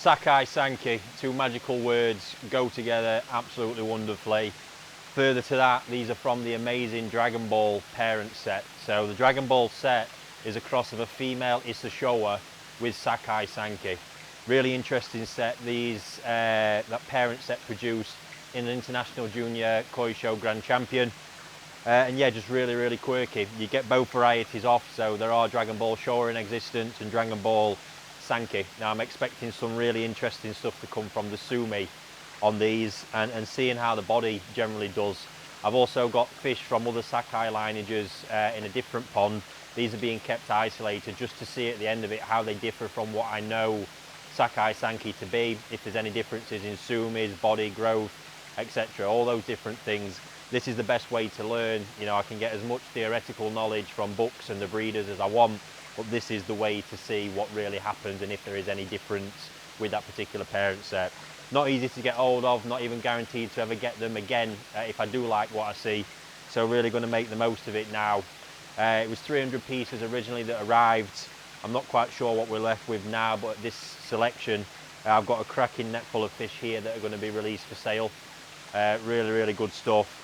Sakai, Sanke, two magical words, go together absolutely wonderfully. Further to that, these are from the amazing Dragonball parent set. So the Dragonball set is a cross of a female Issashowa with Sakai Sanke. Really interesting set. These that parent set produced in an International Junior Koi Show Grand Champion. And yeah, just really quirky. You get both varieties off, so there are Dragonball Showa in existence and Dragonball Sanke. Now I'm expecting some really interesting stuff to come from the Sumi on these and seeing how the body generally does. I've also got fish from other Sakai lineages in a different pond. These are being kept isolated just to see at the end of it how they differ from what I know Sakai Sanke to be, if there's any differences in Sumis, body growth, etc. All those different things. This is the best way to learn. You know, I can get as much theoretical knowledge from books and the breeders as I want, but this is the way to see what really happens and if there is any difference with that particular parent set. Not easy to get hold of, not even guaranteed to ever get them again if I do like what I see. So really going to make the most of it now. It was 300 pieces originally that arrived. I'm not quite sure what we're left with now, but this selection, I've got a cracking net full of fish here that are going to be released for sale. Really good stuff.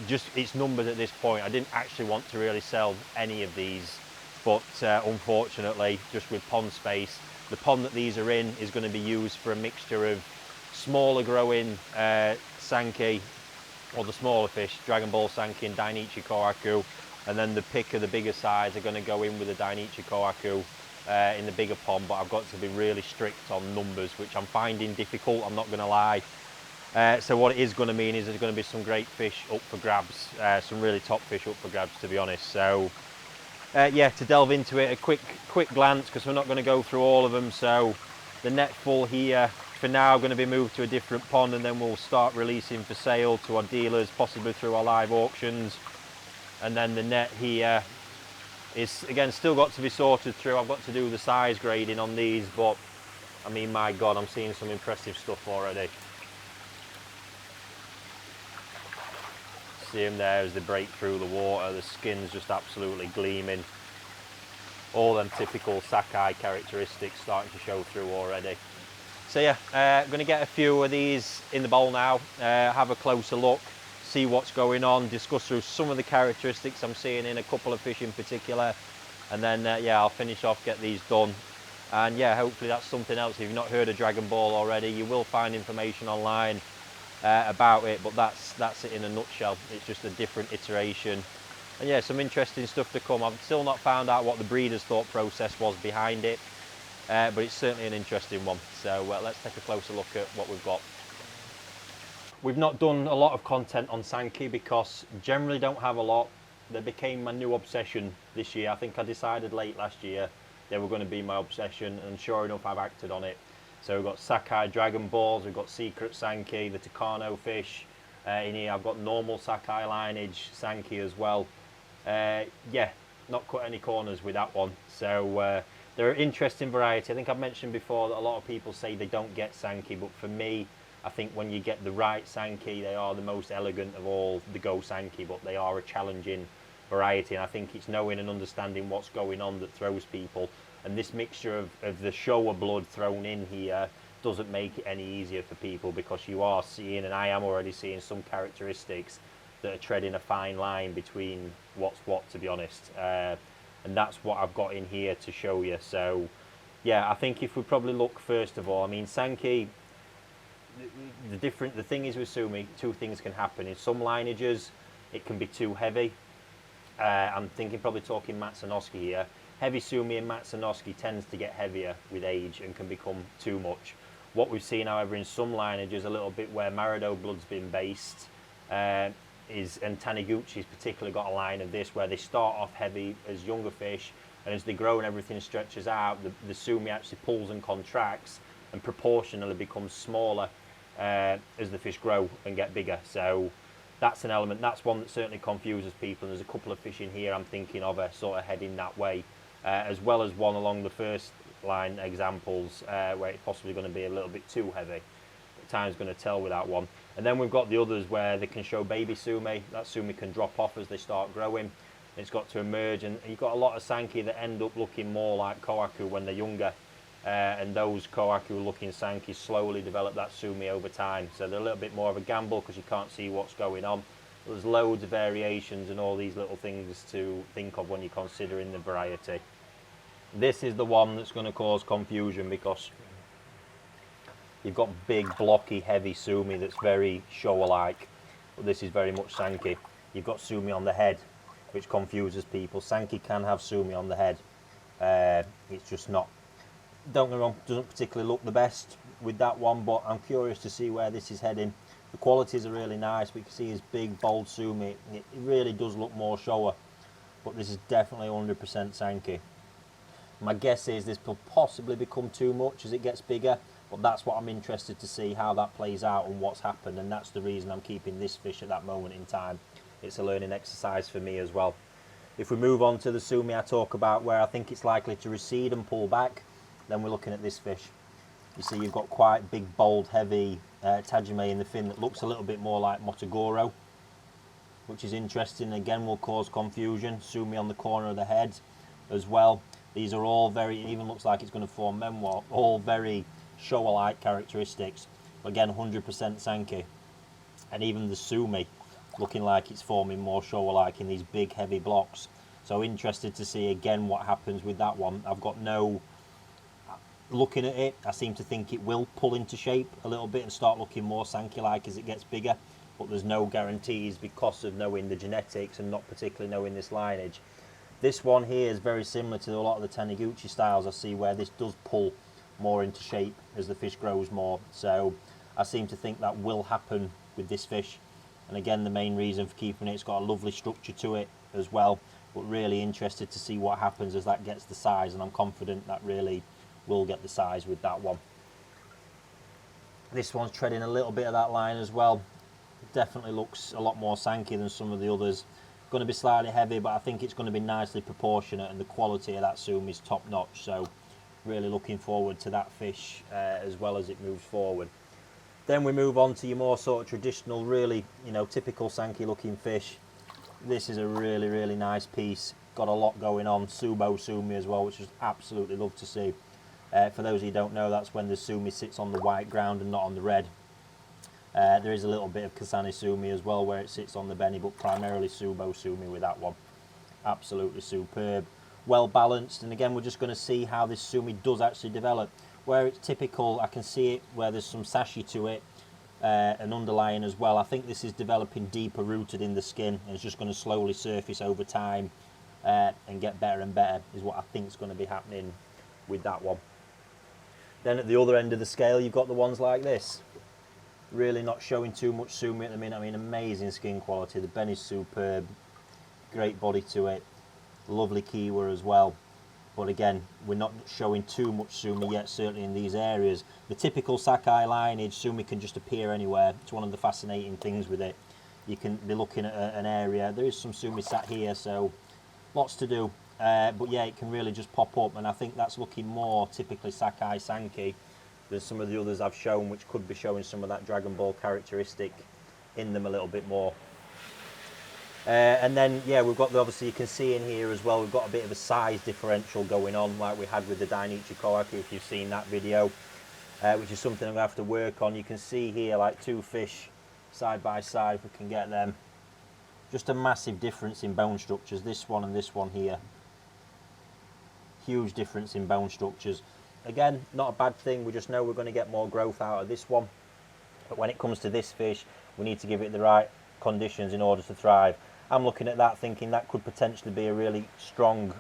Just it's numbers at this point. I didn't actually want to really sell any of these, but unfortunately, just with pond space, the pond that these are in is going to be used for a mixture of smaller growing Sanke, or the smaller fish, Dragonball Sanke and Dainichi Kohaku, and then the pick of the bigger size are going to go in with the Dainichi Kohaku in the bigger pond, but I've got to be really strict on numbers, which I'm finding difficult, I'm not going to lie. So what it is going to mean is there's going to be some great fish up for grabs, some really top fish up for grabs, to be honest. So yeah, to delve into it, a quick glance, because we're not going to go through all of them. So the net full here for now going to be moved to a different pond, and then we'll start releasing for sale to our dealers, possibly through our live auctions. And then the net here is again still got to be sorted through. I've got to do the size grading on these, but I mean, my God, I'm seeing some impressive stuff already. See them there as they break through the water, the skin's just absolutely gleaming. All them typical Sakai characteristics starting to show through already. So yeah, I'm going to get a few of these in the bowl now, have a closer look, see what's going on, discuss through some of the characteristics I'm seeing in a couple of fish in particular, and then yeah, I'll finish off, get these done. And yeah, hopefully that's something else. If you've not heard of Dragonball already, you will find information online about it, but that's it in a nutshell. It's just a different iteration, and yeah, some interesting stuff to come. I've still not found out what the breeder's thought process was behind it, but it's certainly an interesting one. So let's take a closer look at what we've got. We've not done a lot of content on Sanke because generally don't have a lot. They became my new obsession this year. I think I decided late last year they were going to be my obsession, and sure enough I've acted on it. So we've got Sakai Dragonballs, we've got Secret Sanke, the Takano fish. In here I've got normal Sakai lineage Sanke as well. Yeah, not cut any corners with that one. So they're an interesting variety. I think I've mentioned before that a lot of people say they don't get Sanke, but for me, I think when you get the right Sanke, they are the most elegant of all the Go Sanke, but they are a challenging variety, and I think it's knowing and understanding what's going on that throws people. And this mixture of the Showa blood thrown in here doesn't make it any easier for people, because you are seeing, and I am already seeing, some characteristics that are treading a fine line between what's what, to be honest. And that's what I've got in here to show you. So yeah, I think if we probably look first of all, I mean, Sanke, the thing is with Sumi, two things can happen. In some lineages, it can be too heavy. I'm thinking probably talking Matsunosuke here. Heavy Sumi and Matsunosuke tends to get heavier with age and can become too much. What we've seen, however, in some lineages, a little bit where Marido blood's been based, and Taniguchi's particularly got a line of this, where they start off heavy as younger fish, and as they grow and everything stretches out, the Sumi actually pulls and contracts and proportionally becomes smaller as the fish grow and get bigger. So that's an element, that's one that certainly confuses people, and there's a couple of fish in here I'm thinking of are sort of heading that way. As well as one along the first line examples where it's possibly going to be a little bit too heavy. But time's going to tell with that one. And then we've got the others where they can show baby Sumi. That Sumi can drop off as they start growing. It's got to emerge, and you've got a lot of Sanke that end up looking more like Kohaku when they're younger. and those Kohaku looking Sanke slowly develop that sumi over time. So they're a little bit more of a gamble because you can't see what's going on. There's loads of variations and all these little things to think of when you're considering the variety. This is the one that's going to cause confusion because you've got big, blocky, heavy sumi that's very Showa-like, but this is very much Sanke. You've got sumi on the head, which confuses people. Sanke can have sumi on the head. It's just not, don't get me wrong, doesn't particularly look the best with that one, but I'm curious to see where this is heading. The qualities are really nice, but you can see his big, bold sumi. It really does look more Showa, but this is definitely 100% Sanke. My guess is this will possibly become too much as it gets bigger, but that's what I'm interested to see, how that plays out and what's happened, and that's the reason I'm keeping this fish at that moment in time. It's a learning exercise for me as well. If we move on to the sumi I talk about where I think it's likely to recede and pull back, then we're looking at this fish. You see you've got quite big, bold, heavy tajime in the fin that looks a little bit more like Motogoro, which is interesting. Again, will cause confusion. Sumi on the corner of the head as well. These are all very, it even looks like it's going to form memoir, all very Showa-like characteristics. Again, 100% Sanke. And even the sumi looking like it's forming more Showa-like in these big, heavy blocks. So interested to see again what happens with that one. I've got no, looking at it, I seem to think it will pull into shape a little bit and start looking more Sanke-like as it gets bigger. But there's no guarantees because of knowing the genetics and not particularly knowing this lineage. This one here is very similar to a lot of the Taniguchi styles I see where this does pull more into shape as the fish grows more. So I seem to think that will happen with this fish. And again, the main reason for keeping it, it's got a lovely structure to it as well. But really interested to see what happens as that gets the size, and I'm confident that really will get the size with that one. This one's treading a little bit of that line as well. Definitely looks a lot more Sanke than some of the others. Going to be slightly heavy, but I think it's going to be nicely proportionate, and the quality of that sumi is top notch. So really looking forward to that fish as well as it moves forward. Then we move on to your more sort of traditional, really, you know, typical Sanke looking fish. This is a really, really nice piece. Got a lot going on. Subo sumi as well, which is absolutely love to see. For those of you who don't know, that's when the sumi sits on the white ground and not on the red. There is a little bit of Kasane sumi as well where it sits on the beni, but primarily Subo sumi with that one. Absolutely superb. Well balanced, and again we're just going to see how this sumi does actually develop. Where it's typical, I can see it where there's some sashi to it, and underlying as well. I think this is developing deeper rooted in the skin, and it's just going to slowly surface over time and get better and better is what I think is going to be happening with that one. Then at the other end of the scale you've got the ones like this. Really not showing too much sumi at the minute. I mean, amazing skin quality. The beni's superb, great body to it, lovely kiwa as well. But again, we're not showing too much sumi yet, certainly in these areas. The typical Sakai lineage, sumi can just appear anywhere. It's one of the fascinating things with it. You can be looking at an area. There is some sumi sat here, so lots to do. But yeah, it can really just pop up, and I think that's looking more typically Sakai Sanke than some of the others I've shown, which could be showing some of that Dragonball characteristic in them a little bit more. And then, yeah, we've got, obviously you can see in here as well, we've got a bit of a size differential going on like we had with the Dainichi Kohaku, if you've seen that video, which is something I'm going to have to work on. You can see here like two fish side by side, if we can get them. Just a massive difference in bone structures, this one and this one here. Huge difference in bone structures. Again, not a bad thing, we just know we're going to get more growth out of this one. But when it comes to this fish, we need to give it the right conditions in order to thrive. I'm looking at that thinking that could potentially be a really strong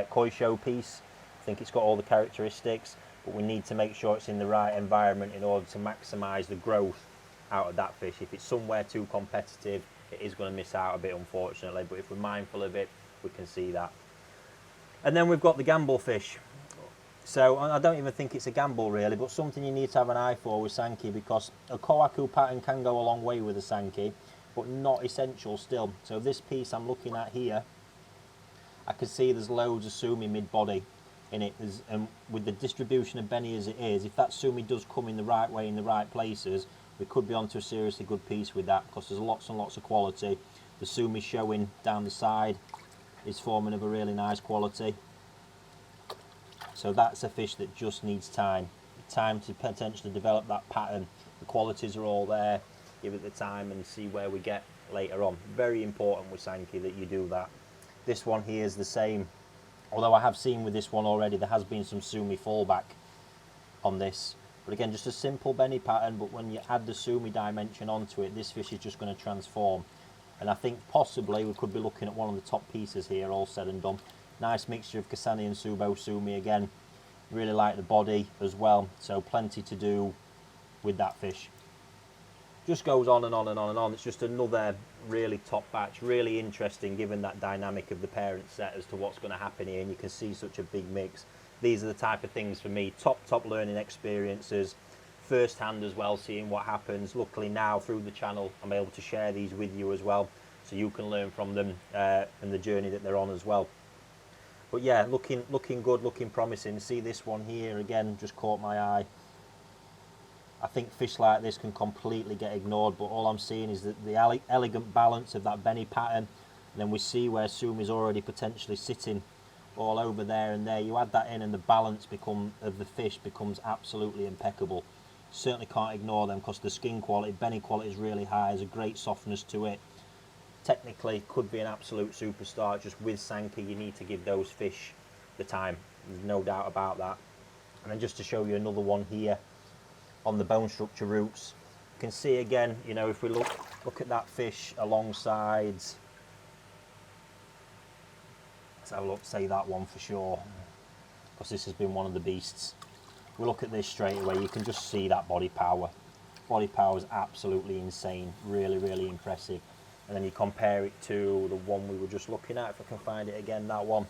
koi show piece. I think it's got all the characteristics, but we need to make sure it's in the right environment in order to maximise the growth out of that fish. If it's somewhere too competitive, it is going to miss out a bit, unfortunately, but if we're mindful of it, we can see that. And then we've got the gamble fish. So I don't even think it's a gamble really, but something you need to have an eye for with Sanke, because a Kohaku pattern can go a long way with a Sanke, but not essential still. So this piece I'm looking at here, I can see there's loads of sumi mid-body in it. And with the distribution of beni as it is, if that sumi does come in the right way in the right places, we could be onto a seriously good piece with that, because there's lots and lots of quality. The sumi showing down the side is forming of a really nice quality. So that's a fish that just needs time to potentially develop that pattern. The qualities are all there. Give it the time and see where we get later on. Very important with Sanke that you do that. This one here is the same. Although I have seen with this one already, there has been some sumi fallback on this. But again, just a simple Benny pattern, but when you add the sumi dimension onto it, this fish is just going to transform. And I think possibly we could be looking at one of the top pieces here, all said and done. Nice mixture of Kasane and Subo Sumi again. Really like the body as well, so plenty to do with that fish. Just goes on and on and on and on. It's just another really top batch, really interesting given that dynamic of the parent set as to what's going to happen here, and you can see such a big mix. These are the type of things for me, top learning experiences, first hand as well, seeing what happens. Luckily now through the channel I'm able to share these with you as well, so you can learn from them and the journey that they're on as well. But yeah, looking good, looking promising. See this one here again, just caught my eye. I think fish like this can completely get ignored, but all I'm seeing is that the elegant balance of that Benny pattern. And then we see where Sumi's already potentially sitting all over there and there. You add that in and the balance of the fish becomes absolutely impeccable. Certainly can't ignore them because the skin quality, Benny quality is really high. There's a great softness to it. Technically could be an absolute superstar. Just with Sanke you need to give those fish the time. There's no doubt about that. And then just to show you another one here on the bone structure roots, you can see again, you know, if we look at that fish alongside, let's have a look, say that one for sure, because this has been one of the beasts. We look at this straight away, you can just see that body power. Body power is absolutely insane, really impressive. And then you compare it to the one we were just looking at, if I can find it again, that one.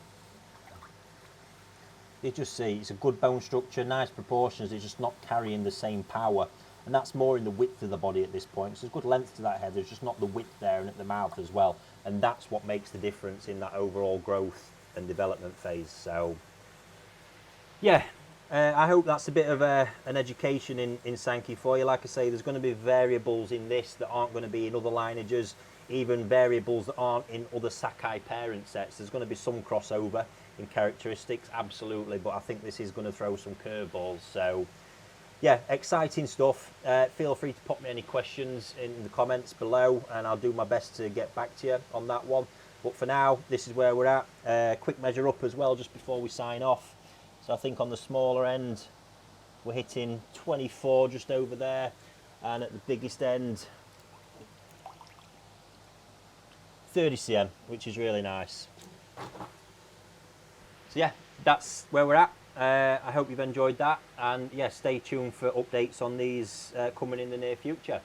You just see it's a good bone structure, nice proportions, it's just not carrying the same power. And that's more in the width of the body at this point. So there's good length to that head, there's just not the width there and at the mouth as well. And that's what makes the difference in that overall growth and development phase. So yeah, I hope that's a bit of an education in Sanke for you. Like I say, there's going to be variables in this that aren't going to be in other lineages, even variables that aren't in other Sakai parent sets. There's going to be some crossover in characteristics, absolutely, but I think this is going to throw some curveballs. So yeah, exciting stuff. Feel free to pop me any questions in the comments below and I'll do my best to get back to you on that one. But for now, this is where we're at. Quick measure up as well just before we sign off. So I think on the smaller end we're hitting 24 just over there, and at the biggest end 30 cm, which is really nice. So yeah, that's where we're at. I hope you've enjoyed that, and yeah, stay tuned for updates on these coming in the near future.